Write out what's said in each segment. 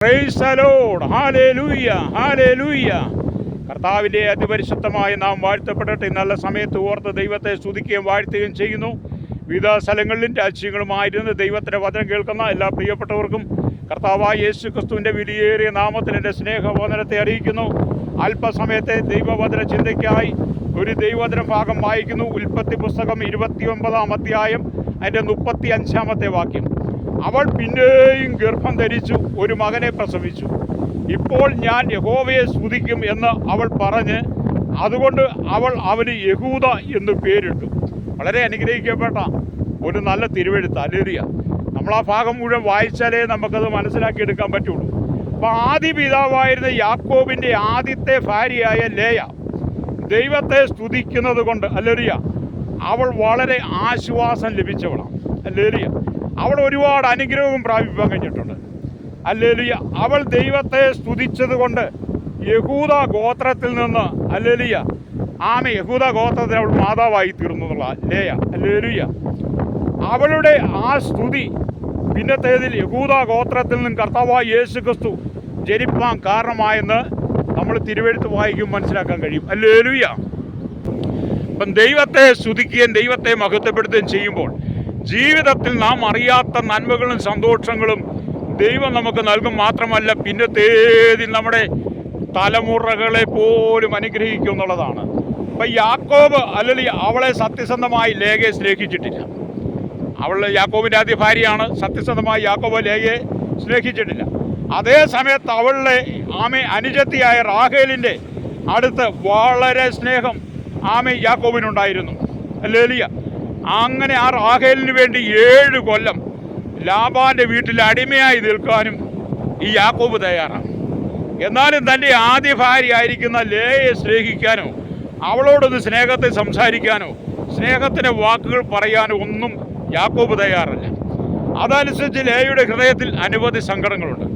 Praise the Lord. Hallelujah, hallelujah. കർത്താവിൻ്റെ അതിപരിശുദ്ധമായ നാം വാഴ്ത്തപ്പെടട്ടെ. നല്ല സമയത്ത് ഓർത്ത് ദൈവത്തെ സ്തുതിക്കുകയും വാഴ്ത്തുകയും ചെയ്യുന്നു. വിവിധ സ്ഥലങ്ങളിലും രാജ്യങ്ങളുമായിരുന്ന് ദൈവത്തിൻ്റെ വചനം കേൾക്കുന്ന എല്ലാ പ്രിയപ്പെട്ടവർക്കും കർത്താവായ യേശു ക്രിസ്തുവിൻ്റെ വിലയേറിയ നാമത്തിൽ എൻ്റെ സ്നേഹവചനത്തെ അറിയിക്കുന്നു. അല്പസമയത്തെ ദൈവവചന ചിന്തയ്ക്കായി ഒരു ദൈവവചന ഭാഗം വായിക്കുന്നു. ഉൽപ്പത്തി പുസ്തകം 29-ാം അധ്യായം അതിൻ്റെ 35-ാമത്തെ വാക്യം. അവൾ പിന്നെയും ഗർഭം ധരിച്ചു, ഒരു മകനെ പ്രസവിച്ചു. ഇപ്പോൾ ഞാൻ യഹോവയെ സ്തുതിക്കും എന്ന് അവൾ പറഞ്ഞ് അതുകൊണ്ട് അവൾ അവന് യഹൂദ എന്ന് പേരിട്ടു. വളരെ അനുഗ്രഹിക്കപ്പെട്ട ഒരു നല്ല തിരുവെഴുത്ത്. ഹല്ലേലൂയ. നമ്മൾ ആ ഭാഗം മുഴുവൻ വായിച്ചാലേ നമുക്കത് മനസ്സിലാക്കിയെടുക്കാൻ പറ്റുള്ളൂ. അപ്പോൾ ആദ്യ പിതാവായിരുന്ന യാക്കോബിൻ്റെ ആദ്യത്തെ ഭാര്യയായ ലേയ ദൈവത്തെ സ്തുതിക്കുന്നത് കൊണ്ട് ഹല്ലേലൂയ അവൾ വളരെ ആശ്വാസം ലഭിച്ചവളാണ്. ഹല്ലേലൂയ. അവൾ ഒരുപാട് അനുഗ്രഹവും പ്രാപിക്കാൻ കഴിഞ്ഞിട്ടുണ്ട്. ഹല്ലേലൂയ. അവൾ ദൈവത്തെ സ്തുതിച്ചത് കൊണ്ട് യഹൂദ ഗോത്രത്തിൽ നിന്ന് ഹല്ലേലൂയ യഹൂദ ഗോത്രത്തിൽ അവൾ മാതാവായി തീർന്നു എന്നുള്ള ലേയ. ഹല്ലേലൂയ. അവളുടെ ആ സ്തുതി പിന്നത്തേതിൽ യഹൂദ ഗോത്രത്തിൽ നിന്നും കർത്താവായ യേശു ക്രിസ്തു ജനിപ്പാൻ കാരണമായെന്ന് നമ്മൾ തിരുവെഴുത്ത് വായിക്കും മനസ്സിലാക്കാൻ കഴിയും. ഹല്ലേലൂയ. അപ്പം ദൈവത്തെ സ്തുതിക്കുകയും ദൈവത്തെ മഹത്വപ്പെടുത്തുകയും ചെയ്യുമ്പോൾ ജീവിതത്തിൽ നാം അറിയാത്ത നന്മകളും സന്തോഷങ്ങളും ദൈവം നമുക്ക് നൽകും. മാത്രമല്ല പിന്നത്തേതിൽ നമ്മുടെ തലമുറകളെ പോലും അനുഗ്രഹിക്കും എന്നുള്ളതാണ്. അപ്പം യാക്കോബ് അല്ലെങ്കിൽ അവളെ സത്യസന്ധമായി ലേഖയെ സ്നേഹിച്ചിട്ടില്ല. അവൾ യാക്കോബിൻ്റെ ആദ്യ ഭാര്യയാണ്. സത്യസന്ധമായി യാക്കോബ് ലേഖയെ സ്നേഹിച്ചിട്ടില്ല. അതേ സമയത്ത് അവളുടെ അനുജത്തിയായ റാഹേലിൻ്റെ അടുത്ത് വളരെ സ്നേഹം യാക്കോബിനുണ്ടായിരുന്നു. ഹല്ലേലൂയ. അങ്ങനെ ആ റാഹേലിന് വേണ്ടി 7 കൊല്ലം ലാബാൻ്റെ വീട്ടിൽ അടിമയായി നിൽക്കാനും ഈ യാക്കോബ് തയ്യാറാണ്. എന്നാലും തൻ്റെ ആദ്യ ഭാര്യയായിരിക്കുന്ന ലേയെ സ്നേഹിക്കാനോ അവളോടൊന്ന് സ്നേഹത്തെ സംസാരിക്കാനോ സ്നേഹത്തിൻ്റെ വാക്കുകൾ പറയാനോ ഒന്നും യാക്കോബ് തയ്യാറല്ല. അതനുസരിച്ച് ലേയുടെ ഹൃദയത്തിൽ അനവധി സങ്കടങ്ങളുണ്ട്.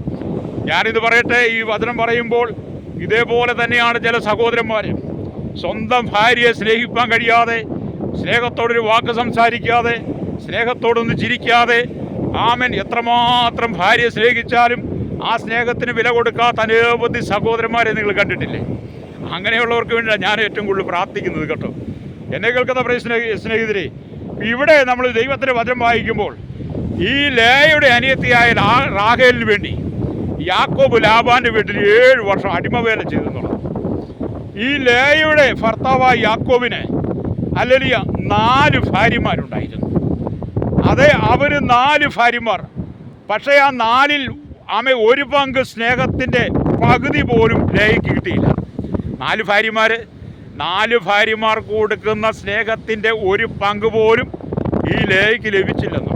ഞാനിത് പറയട്ടെ, ഈ വചനം പറയുമ്പോൾ ഇതേപോലെ തന്നെയാണ് ചില സഹോദരന്മാർ സ്വന്തം ഭാര്യയെ സ്നേഹിക്കാൻ കഴിയാതെ, സ്നേഹത്തോടൊരു വാക്ക് സംസാരിക്കാതെ, സ്നേഹത്തോടൊന്ന് ചിരിക്കാതെ എത്രമാത്രം ഭാര്യയെ സ്നേഹിച്ചാലും ആ സ്നേഹത്തിന് വില കൊടുക്കാത്ത അനവധി സഹോദരന്മാരെ നിങ്ങൾ കണ്ടിട്ടില്ലേ? അങ്ങനെയുള്ളവർക്ക് വേണ്ടിയാണ് ഞാൻ ഏറ്റവും കൂടുതൽ പ്രാർത്ഥിക്കുന്നത് കേട്ടോ. എന്നെ കേൾക്കുന്ന സ്നേഹിതരെ, ഇവിടെ നമ്മൾ ദൈവത്തിൻ്റെ വചനം വായിക്കുമ്പോൾ ഈ ലേയുടെ അനിയത്തിയായ റാഹേലിന് വേണ്ടി യാക്കോബ് ലാബാൻ്റെ വീട്ടിൽ 7 വർഷം അടിമവേല ചെയ്തെന്നുള്ളത്. ഈ ലേയുടെ ഭർത്താവായ യാക്കോബിന് ഹല്ലേലൂയ 4 ഭാര്യമാരുണ്ടായിരുന്നു. അതെ, അവർ 4 ഭാര്യമാർ. പക്ഷേ ആ 4-ൽ ഒരു പങ്ക് സ്നേഹത്തിൻ്റെ പകുതി പോലും ലേയ്ക്ക് കിട്ടിയില്ല. 4 ഭാര്യമാർക്ക് കൊടുക്കുന്ന സ്നേഹത്തിൻ്റെ ഒരു പങ്ക് പോലും ഈ ലേയ്ക്ക് ലഭിച്ചില്ലെന്നു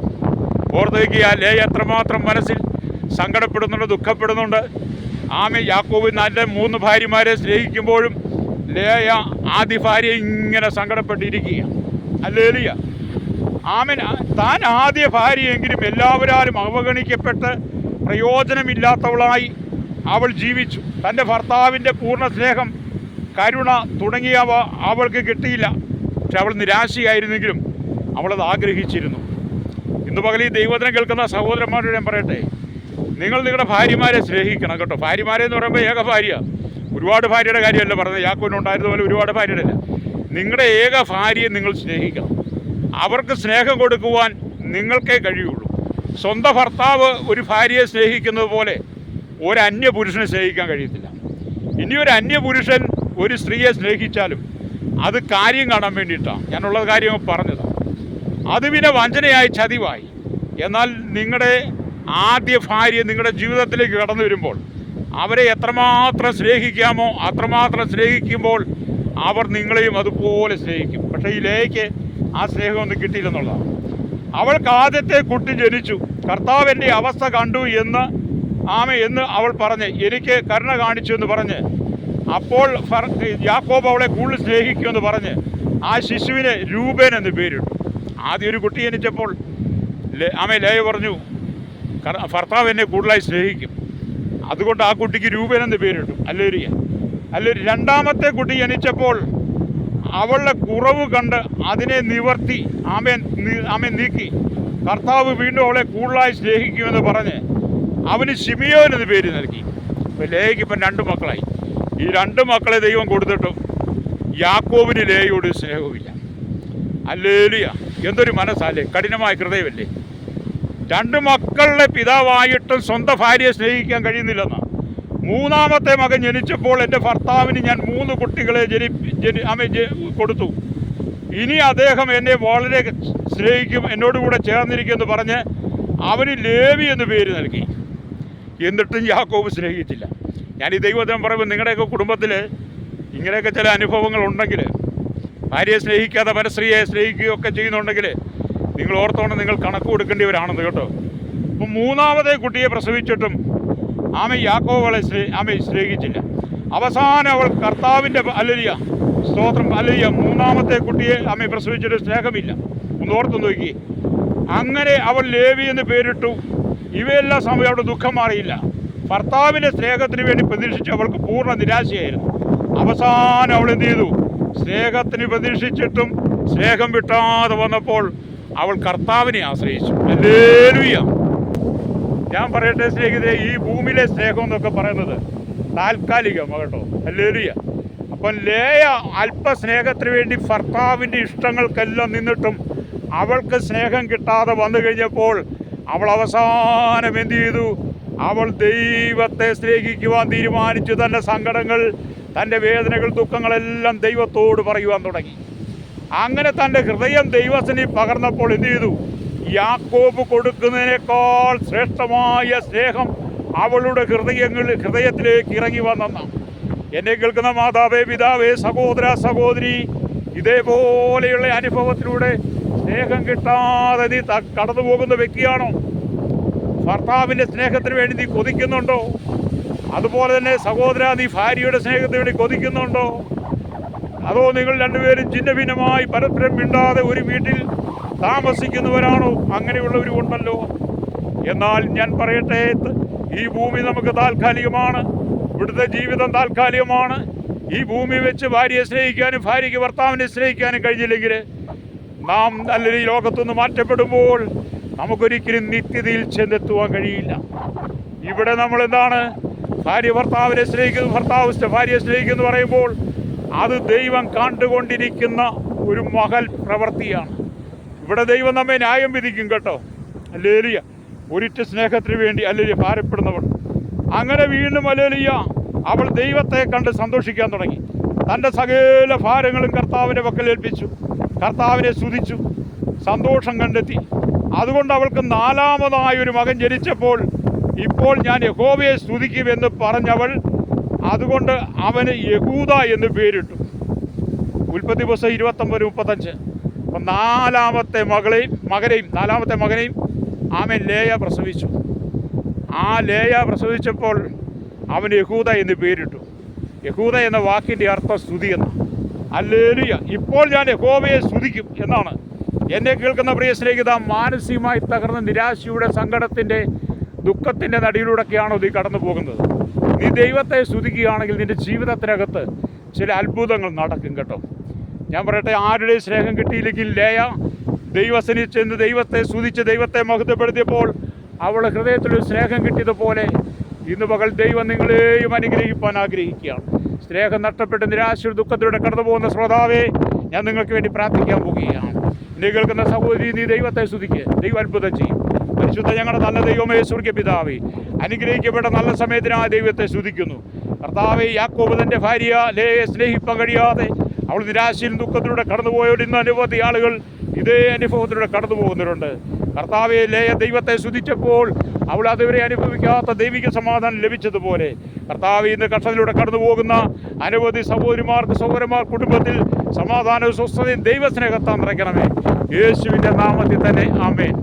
ഓർത്ത് വയ്ക്കുക. ലേയ എത്രമാത്രം മനസ്സിൽ സങ്കടപ്പെടുന്നുണ്ട്, ദുഃഖപ്പെടുന്നുണ്ട്. യാക്കോബ് നല്ല 3 ഭാര്യമാരെ സ്നേഹിക്കുമ്പോഴും ലേയ ആദ്യ ഭാര്യ ഇങ്ങനെ സങ്കടപ്പെട്ടിരിക്കുക. ഹല്ലേലൂയ. താൻ ആദ്യ ഭാര്യയെങ്കിലും എല്ലാവരും അവഗണിക്കപ്പെട്ട് പ്രയോജനമില്ലാത്തവളായി അവൾ ജീവിച്ചു. തൻ്റെ ഭർത്താവിൻ്റെ പൂർണ്ണ സ്നേഹം, കരുണ തുടങ്ങിയവ അവൾക്ക് കിട്ടിയില്ല. പക്ഷെ അവൾ നിരാശയായിരുന്നെങ്കിലും അവളത് ആഗ്രഹിച്ചിരുന്നു. ഇന്ന് പകൽ ഈ ദൈവവചനം കേൾക്കുന്ന സഹോദരന്മാരോട് ഞാൻ പറയട്ടെ, നിങ്ങൾ നിങ്ങളുടെ ഭാര്യമാരെ സ്നേഹിക്കണം കേട്ടോ. ഭാര്യമാരെ എന്ന് പറയുമ്പോൾ ഏക ഭാര്യ, ഒരുപാട് ഭാര്യയുടെ കാര്യമല്ല പറഞ്ഞത്. യാക്കോബിനുണ്ടായിരുന്നതുപോലെ ഒരുപാട് ഭാര്യയുടെ അല്ല. നിങ്ങളുടെ ഏക ഭാര്യയെ നിങ്ങൾ സ്നേഹിക്കണം. അവർക്ക് സ്നേഹം കൊടുക്കുവാൻ നിങ്ങൾക്കേ കഴിയുള്ളൂ. സ്വന്തം ഭർത്താവ് ഒരു ഭാര്യയെ സ്നേഹിക്കുന്നത് പോലെ ഒരു അന്യപുരുഷനെ സ്നേഹിക്കാൻ കഴിയത്തില്ല. ഇനി ഒരു അന്യപുരുഷൻ ഒരു സ്ത്രീയെ സ്നേഹിച്ചാലും അത് കാര്യം കാണാൻ വേണ്ടിയിട്ടാണ് ഞാനുള്ള കാര്യം പറഞ്ഞത്. അത് പിന്നെ വഞ്ചനയായി, ചതിവായി. എന്നാൽ നിങ്ങളുടെ ആദ്യ ഭാര്യ നിങ്ങളുടെ ജീവിതത്തിലേക്ക് കടന്നു വരുമ്പോൾ അവരെ എത്രമാത്രം സ്നേഹിക്കാമോ അത്രമാത്രം സ്നേഹിക്കുമ്പോൾ അവർ നിങ്ങളെയും അതുപോലെ സ്നേഹിക്കും. പക്ഷേ ഈ ലേയ്ക്ക് ആ സ്നേഹമൊന്നും കിട്ടിയില്ലെന്നുള്ളതാണ്. അവൾക്ക് ആദ്യത്തെ കുട്ടി ജനിച്ചു. കർത്താവ് എൻ്റെ അവസ്ഥ കണ്ടു എന്ന് അവൾ പറഞ്ഞ് എനിക്ക് കരുണ കാണിച്ചു എന്ന് പറഞ്ഞ് അപ്പോൾ യാക്കോബ് അവളെ കൂടുതൽ സ്നേഹിക്കുമെന്ന് പറഞ്ഞ് ആ ശിശുവിന് രൂപേൻ എന്ന് പേരിട്ടു. ആദ്യം ഒരു കുട്ടി ജനിച്ചപ്പോൾ ലേയ പറഞ്ഞു ഭർത്താവ് എന്നെ കൂടുതലായി സ്നേഹിക്കും, അതുകൊണ്ട് ആ കുട്ടിക്ക് രൂപേൻ എന്ന് പേരിട്ടു. അല്ലെങ്കിൽ രണ്ടാമത്തെ കുട്ടി ജനിച്ചപ്പോൾ അവളുടെ കുറവ് കണ്ട് അതിനെ നിവർത്തി നീക്കി കർത്താവ് വീണ്ടും അവളെ കൂടുതലായി സ്നേഹിക്കുമെന്ന് പറഞ്ഞ് അവന് ശിമിയോൻ എന്ന് പേര് നൽകി. ഇപ്പം ലേയ്ക്ക് ഇപ്പം 2 മക്കളായി. ഈ 2 മക്കളെ ദൈവം കൊടുത്തിട്ടും യാക്കോബിന് ലേയോട് സ്നേഹവുമില്ല. ഹല്ലേലൂയ! എന്തൊരു മനസ്സല്ലേ, കഠിനമായ ഹൃദയമല്ലേ. 2 മക്കളുടെ പിതാവായിട്ടും സ്വന്തം ഭാര്യയെ സ്നേഹിക്കാൻ കഴിയുന്നില്ലെന്നാണ്. 3-ാമത്തെ മകൻ ജനിച്ചപ്പോൾ എൻ്റെ ഭർത്താവിന് ഞാൻ 3 കുട്ടികളെ കൊടുത്തു. ഇനി അദ്ദേഹം എന്നെ വളരെ സ്നേഹിക്കും, എന്നോടുകൂടെ ചേർന്നിരിക്കുമെന്ന് പറഞ്ഞ് അവന് ലേവി എന്ന് പേര് നൽകി. എന്നിട്ടും യാക്കോബ് സ്നേഹിച്ചില്ല. ഞാൻ ഈ ദൈവത്തിനും പറയുമ്പോൾ നിങ്ങളുടെയൊക്കെ കുടുംബത്തിൽ ഇങ്ങനെയൊക്കെ ചില അനുഭവങ്ങൾ ഉണ്ടെങ്കിൽ, ഭാര്യയെ സ്നേഹിക്കാതെ പരസ്ത്രീയെ സ്നേഹിക്കുകയൊക്കെ ചെയ്യുന്നുണ്ടെങ്കിൽ നിങ്ങൾ ഓർത്തോണം, നിങ്ങൾ കണക്ക് കൊടുക്കേണ്ടിവരാണെന്ന് കേട്ടോ. അപ്പം 3-ാമത്തെ കുട്ടിയെ പ്രസവിച്ചിട്ടും യാക്കോബ് അവളെ സ്നേഹിച്ചില്ല. അവസാനം അവൾ കർത്താവിൻ്റെ ഹല്ലേലൂയ സ്തോത്രം ഹല്ലേലൂയ 3-ാമത്തെ കുട്ടിയെ പ്രസവിച്ചിട്ട് സ്നേഹമില്ല. ഒന്ന് ഓർത്ത് നോക്കി. അങ്ങനെ അവൾ ലേവി എന്ന് പേരിട്ടു. ഇവയെല്ലാം സമയം അവിടെ ദുഃഖം മാറിയില്ല. ഭർത്താവിൻ്റെ സ്നേഹത്തിന് വേണ്ടി പ്രതീക്ഷിച്ച് അവൾക്ക് പൂർണ്ണ നിരാശയായിരുന്നു. അവസാനം അവൾ എന്ത് ചെയ്തു? സ്നേഹത്തിന് പ്രതീക്ഷിച്ചിട്ടും സ്നേഹം വിട്ടാതെ വന്നപ്പോൾ അവൾ കർത്താവിനെ ആശ്രയിച്ചു. ഹല്ലേലൂയ! ഞാൻ പറയട്ടെ സ്നേഹിതരെ, ഈ ഭൂമിയിലെ സ്നേഹം എന്നൊക്കെ പറയുന്നത് താൽക്കാലികമാണ് കേട്ടോ. ഹല്ലേലൂയ! അപ്പം ലേയ അല്പസ്നേഹത്തിന് വേണ്ടി ഭർത്താവിൻ്റെ ഇഷ്ടങ്ങൾക്കെല്ലാം നിന്നിട്ടും അവൾക്ക് സ്നേഹം കിട്ടാതെ വന്നു കഴിഞ്ഞപ്പോൾ അവൾ അവസാനം എന്ത് ചെയ്തു? അവൾ ദൈവത്തെ സ്നേഹിക്കുവാൻ തീരുമാനിച്ചു. തൻ്റെ സങ്കടങ്ങൾ, തൻ്റെ വേദനകൾ, ദുഃഖങ്ങളെല്ലാം ദൈവത്തോട് പറയുവാൻ തുടങ്ങി. അങ്ങനെ തൻ്റെ ഹൃദയം ദൈവത്തിന് പകർന്നപ്പോൾ എന്ത് ചെയ്തു? യാക്കോബ് കൊടുക്കുന്നതിനേക്കാൾ ശ്രേഷ്ഠമായ സ്നേഹം അവളുടെ ഹൃദയത്തിലേക്ക് ഇറങ്ങി വന്നെന്ന. എന്നെ കേൾക്കുന്ന മാതാവേ, പിതാവേ, സഹോദര, സഹോദരി, ഇതേപോലെയുള്ള അനുഭവത്തിലൂടെ സ്നേഹം കിട്ടാതെ നീ കടന്നു പോകുന്ന വ്യക്തിയാണോ? ഭർത്താവിൻ്റെ സ്നേഹത്തിന് വേണ്ടി നീ കൊതിക്കുന്നുണ്ടോ? അതുപോലെ തന്നെ സഹോദര, നീ ഭാര്യയുടെ സ്നേഹത്തിന് വേണ്ടി കൊതിക്കുന്നുണ്ടോ? അതോ നിങ്ങൾ 2 പേരും ഛിന്ന ഭിന്നമായി പരസ്പരം മിണ്ടാതെ ഒരു വീട്ടിൽ താമസിക്കുന്നവരാണോ? അങ്ങനെയുള്ളവരും ഉണ്ടല്ലോ. എന്നാൽ ഞാൻ പറയട്ടെ, ഈ ഭൂമി നമുക്ക് താൽക്കാലികമാണ്. ഇവിടുത്തെ ജീവിതം താൽക്കാലികമാണ്. ഈ ഭൂമി വെച്ച് ഭാര്യയെ സ്നേഹിക്കാനും ഭാര്യയ്ക്ക് ഭർത്താവിനെ സ്നേഹിക്കാനും കഴിഞ്ഞില്ലെങ്കിൽ നാം നല്ല ഈ ലോകത്തുനിന്ന് മാറ്റപ്പെടുമ്പോൾ നമുക്കൊരിക്കലും നിത്യതയിൽ ചെന്നെത്തുവാൻ കഴിയില്ല. ഇവിടെ നമ്മൾ എന്താണ്? ഭാര്യ ഭർത്താവിനെ സ്നേഹിക്കുന്നു, ഭർത്താവ് ഭാര്യയെ സ്നേഹിക്കുന്നു പറയുമ്പോൾ അത് ദൈവം കണ്ടുകൊണ്ടിരിക്കുന്ന ഒരു മഹൽ പ്രവൃത്തിയാണ്. ഇവിടെ ദൈവം നമ്മെ ന്യായം വിധിക്കും കേട്ടോ. ഹല്ലേലൂയ! ഒരിറ്റ സ്നേഹത്തിന് വേണ്ടി ഹല്ലേലൂയ ഭാരപ്പെടുന്നവൾ. അങ്ങനെ വീണ്ടും ഹല്ലേലൂയ അവൾ ദൈവത്തെ കണ്ട് സന്തോഷിക്കാൻ തുടങ്ങി. തൻ്റെ സകല ഭാരങ്ങളും കർത്താവിൻ്റെ പക്കൽ ഏൽപ്പിച്ചു. കർത്താവിനെ സ്തുതിച്ചു, സന്തോഷം കണ്ടെത്തി. അതുകൊണ്ട് അവൾക്ക് 4-മതായൊരു മകൻ ജനിച്ചപ്പോൾ ഇപ്പോൾ ഞാൻ യഹോവയെ സ്തുതിക്കുമെന്ന് പറഞ്ഞവൾ അതുകൊണ്ട് അവന് യഹൂദ എന്ന് പേരിട്ടു. ഉൽപ്പത്തി പുസ്തകം 29:35. അപ്പം 4-ാമത്തെ മകനെയും ലേയ പ്രസവിച്ചു. ആ ലേയ പ്രസവിച്ചപ്പോൾ അവന് യഹൂദ എന്ന് പേരിട്ടു. യഹൂദ എന്ന വാക്കിൻ്റെ അർത്ഥം സ്തുതി എന്നാണ്. ഹല്ലേലൂയ! ഇപ്പോൾ ഞാൻ യഹോവയെ സ്തുതിക്കും എന്നാണ്. എന്നെ കേൾക്കുന്ന പ്രിയ സ്നേഹിത, മാനസികമായി തകർന്ന നിരാശയുടെ, സങ്കടത്തിൻ്റെ, ദുഃഖത്തിൻ്റെ നടിയിലൂടെയൊക്കെയാണോ നീ കടന്നു പോകുന്നത്? നീ ദൈവത്തെ സ്തുതിക്കുകയാണെങ്കിൽ നിൻ്റെ ജീവിതത്തിനകത്ത് ചില അത്ഭുതങ്ങൾ നടക്കും കേട്ടോ. ഞാൻ പറയട്ടെ, ആരുടെയും സ്നേഹം കിട്ടിയില്ലെങ്കിൽ ലേയ ദൈവസനിൽ ചെന്ന് ദൈവത്തെ സ്തുതിച്ച് ദൈവത്തെ മഹത്വപ്പെടുത്തിയപ്പോൾ അവളുടെ ഹൃദയത്തിലൊരു സ്നേഹം കിട്ടിയതുപോലെ ഇന്ന് പകൽ ദൈവം നിങ്ങളെയും അനുഗ്രഹിക്കാൻ ആഗ്രഹിക്കുകയാണ്. സ്നേഹം നഷ്ടപ്പെട്ട് നിരാശയുടെ ദുഃഖത്തിലൂടെ കടന്നു പോകുന്ന ശ്രോതാവേ, ഞാൻ നിങ്ങൾക്ക് വേണ്ടി പ്രാർത്ഥിക്കാൻ പോവുകയാണ്. എന്നെ കേൾക്കുന്ന സഹോദരി, നീ ദൈവത്തെ സ്തുതിക്കുക. ദൈവം അത്ഭുതം ചെയ്യും. പരിശുദ്ധ ഞങ്ങളുടെ നല്ല ദൈവമേ, സ്വർഗ്ഗ പിതാവേ, അനുഗ്രഹിക്കപ്പെട്ട നല്ല സമയത്തിനായി ദൈവത്തെ സ്തുതിക്കുന്നു. കർത്താവേ, യാക്കോബ് തൻ്റെ ഭാര്യ ലേയെ സ്നേഹിപ്പാൻ കഴിയാതെ അവൾ നിരാശയും ദുഃഖത്തിലൂടെ കടന്നുപോയോട് ഇന്ന് അനവധി ആളുകൾ ഇതേ അനുഭവത്തിലൂടെ കടന്നു പോകുന്നവരുണ്ട്. കർത്താവെ, ലേയ ദൈവത്തെ സ്തുതിച്ചപ്പോൾ അവൾ അതുവരെ അനുഭവിക്കാത്ത ദൈവിക സമാധാനം ലഭിച്ചതുപോലെ കർത്താവ് ഇന്ന് കഷ്ടത്തിലൂടെ കടന്നു പോകുന്ന അനവധി സഹോദരന്മാർ കുടുംബത്തിൽ സമാധാനവും സ്വസ്ഥതയും ദൈവസ്നേഹത്താൽ നിറയ്ക്കണമേ. യേശുവിൻ്റെ നാമത്തിൽ തന്നെ ആമേൻ.